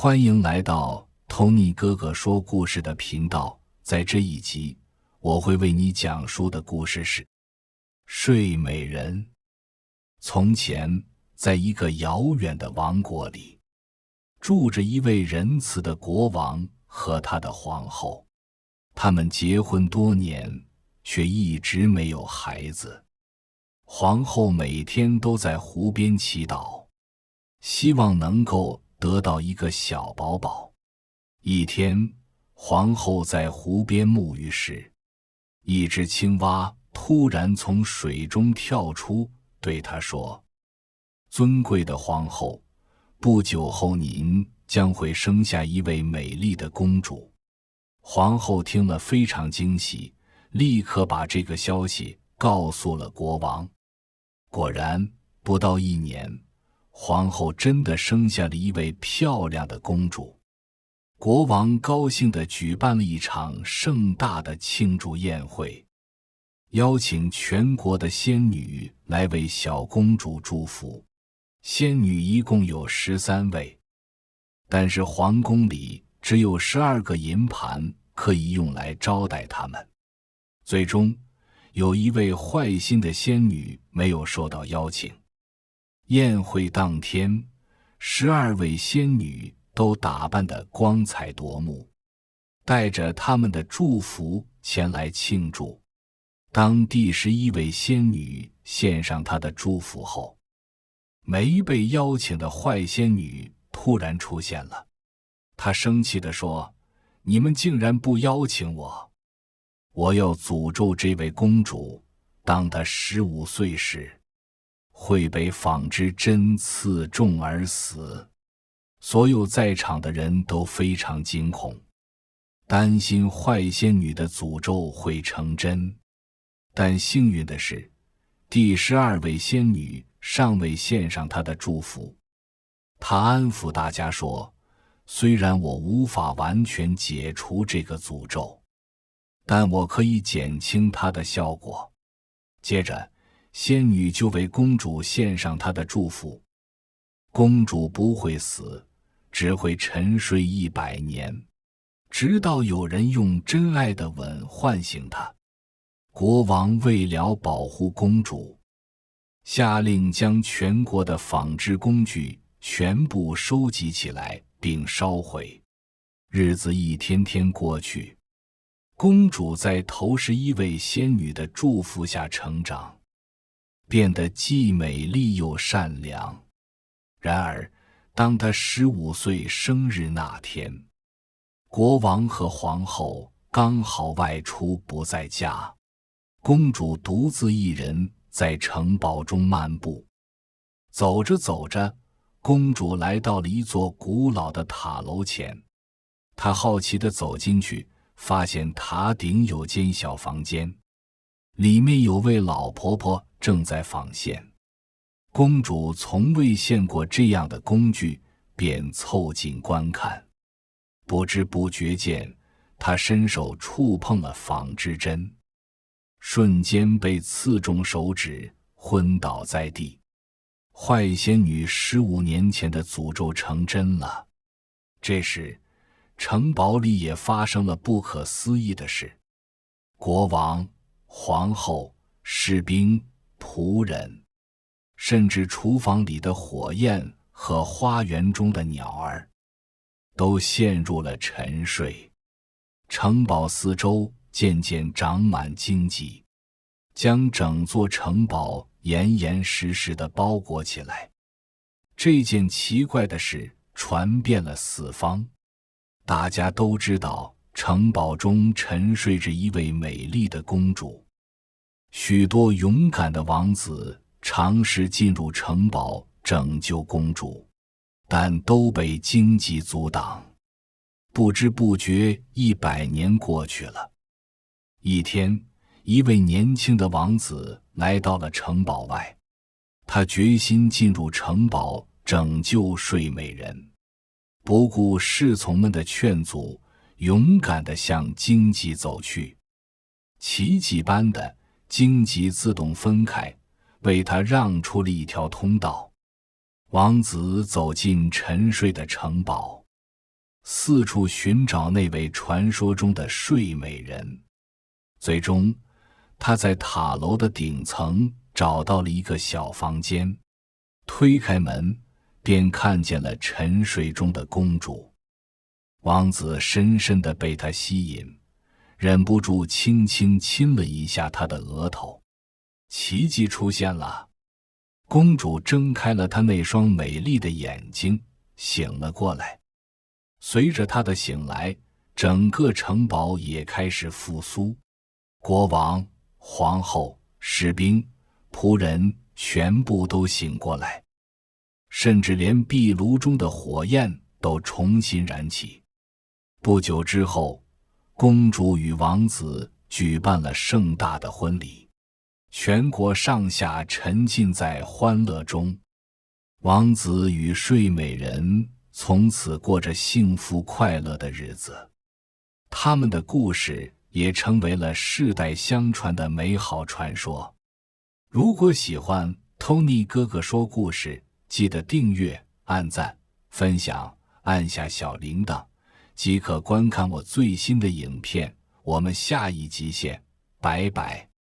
欢迎来到托尼哥哥说故事的频道，在这一集，我会为你讲述的故事是睡美人。从前，在一个遥远的王国里，住着一位仁慈的国王和他的皇后。他们结婚多年，却一直没有孩子。皇后每天都在湖边祈祷，希望能够得到一个小宝宝。一天，皇后在湖边沐浴时，一只青蛙突然从水中跳出，对她说：“尊贵的皇后，不久后您将会生下一位美丽的公主。”皇后听了非常惊喜，立刻把这个消息告诉了国王。果然，不到1年，皇后真的生下了一位漂亮的公主。国王高兴地举办了一场盛大的庆祝宴会，邀请全国的仙女来为小公主祝福。仙女一共有13位，但是皇宫里只有12个银盘可以用来招待他们。最终，有一位坏心的仙女没有受到邀请。宴会当天，12位仙女都打扮得光彩夺目，带着他们的祝福前来庆祝。当第11位仙女献上她的祝福后，没被邀请的坏仙女突然出现了。她生气地说：“你们竟然不邀请我！我要诅咒这位公主，当她15岁时，会被纺织针刺中而死。”所有在场的人都非常惊恐，担心坏仙女的诅咒会成真。但幸运的是，第12位仙女尚未献上她的祝福。她安抚大家说：“虽然我无法完全解除这个诅咒，但我可以减轻它的效果。”接着，仙女就为公主献上她的祝福：公主不会死，只会沉睡100年，直到有人用真爱的吻唤醒她。国王为了保护公主，下令将全国的纺织工具全部收集起来并烧毁。日子一天天过去，公主在头11位仙女的祝福下成长，变得既美丽又善良。然而，当她15岁生日那天，国王和皇后刚好外出不在家，公主独自一人在城堡中漫步。走着走着，公主来到了一座古老的塔楼前。她好奇地走进去，发现塔顶有间小房间，里面有位老婆婆正在纺线。公主从未见过这样的工具，便凑近观看。不知不觉间，她伸手触碰了纺织针，瞬间被刺中手指，昏倒在地。坏仙女15年前的诅咒成真了。这时，城堡里也发生了不可思议的事。国王、皇后、士兵、仆人，甚至厨房里的火焰和花园中的鸟儿，都陷入了沉睡。城堡四周渐渐长满荆棘，将整座城堡严严实实地包裹起来。这件奇怪的事传遍了四方，大家都知道城堡中沉睡着一位美丽的公主。许多勇敢的王子尝试进入城堡拯救公主，但都被荆棘阻挡。不知不觉100年过去了。一天，一位年轻的王子来到了城堡外，他决心进入城堡拯救睡美人。不顾侍从们的劝阻，勇敢地向荆棘走去。奇迹般的，荆棘自动分开，为他让出了一条通道。王子走进沉睡的城堡，四处寻找那位传说中的睡美人。最终，他在塔楼的顶层找到了一个小房间，推开门，便看见了沉睡中的公主。王子深深地被她吸引，忍不住轻轻亲了一下她的额头。奇迹出现了，公主睁开了她那双美丽的眼睛，醒了过来。随着她的醒来，整个城堡也开始复苏，国王、皇后、士兵、仆人全部都醒过来，甚至连壁炉中的火焰都重新燃起。不久之后，公主与王子举办了盛大的婚礼，全国上下沉浸在欢乐中。王子与睡美人从此过着幸福快乐的日子，他们的故事也成为了世代相传的美好传说。如果喜欢 Tony 哥哥说故事，记得订阅、按赞、分享，按下小铃铛，即可观看我最新的影片。我们下一集见，拜拜。